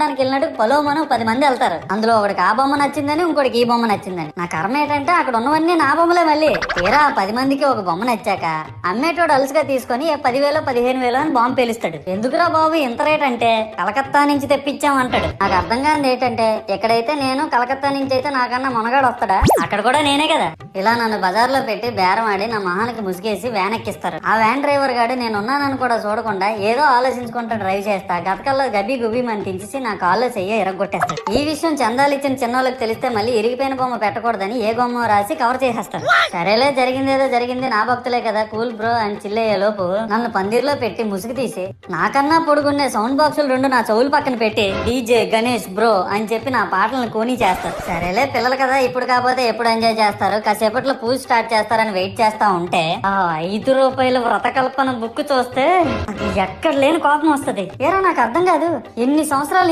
దానికి వెళ్ళినట్టు పొలోమను 10 మంది వెళ్తారు. అందులో ఒకడికి ఆ బొమ్మ నచ్చిందని, ఇంకోటికి ఈ బొమ్మ నచ్చిందని. నా కర్మ ఏంటంటే అక్కడ ఉన్నవన్నీ నా బొమ్మలే. మళ్ళీ తీరా 10 మందికి ఒక బొమ్మ నచ్చాక అమ్మేటోడు అలుసుగా తీసుకొని 10,000 15,000 అని బాంబు పేలుస్తాడు. ఎందుకురా బాబు ఇంత రేట్ అంటే కలకత్తా నుంచి తెప్పించాం అంటాడు. నాకు అర్థం కాదు ఏంటంటే ఎక్కడైతే నేను కలకత్తా నుంచి అయితే నాకన్నా మునగాడు వస్తాడా, అక్కడ కూడా నేనే కదా. ఇలా నన్ను బజార్లో పెట్టి బేరం ఆడి నా మొహానికి ముసుగేసి వ్యాన్ ఎక్కిస్తారు. ఆ వ్యాన్ డ్రైవర్ గాడు నేను ఉన్నానని కూడా చూడకుండా ఏదో ఆలోచించుకుంటూ డ్రైవ్ చేస్తా గతకల్లో గబ్బి గుబ్బి మన తించేసి నా కాల్లో చెయ్యి ఎరగొట్టేస్తాడు. ఈ విషయం చందాలు ఇచ్చిన చిన్నోళ్ళకి తెలిస్తే మళ్ళీ ఇరిగిపోయిన బొమ్మ పెట్టకూడదని ఏ బొమ్మ రాసి కవర్ చేసేస్తాడు. సరేలే జరిగిందేదో జరిగింది, నా భక్తులే కదా కూల్ బ్రో అని చిల్లయ్యే లోపు నన్ను పందిర్లో పెట్టి ముసుగు తీసి నాకన్నా పొడుగుండే సౌండ్ బాక్సులు 2 నా చెవులు పక్కన పెట్టి డీజే గణేష్ బ్రో అని చెప్పి నా పాటలను కోని చేస్తారు. సరేలే పిల్లలు కదా ఇప్పుడు కాకపోతే ఎప్పుడు ఎంజాయ్ చేస్తారు, కాసేపట్లో పూజ స్టార్ట్ చేస్తారని వెయిట్ చేస్తా ఉంటే ఆ 5 రూపాయల వ్రతకల్పన బుక్ చూస్తే ఎక్కడ లేని కోపం వస్తుంది. ఏరా నాకు అర్థం కాదు, ఎన్ని సంవత్సరాలు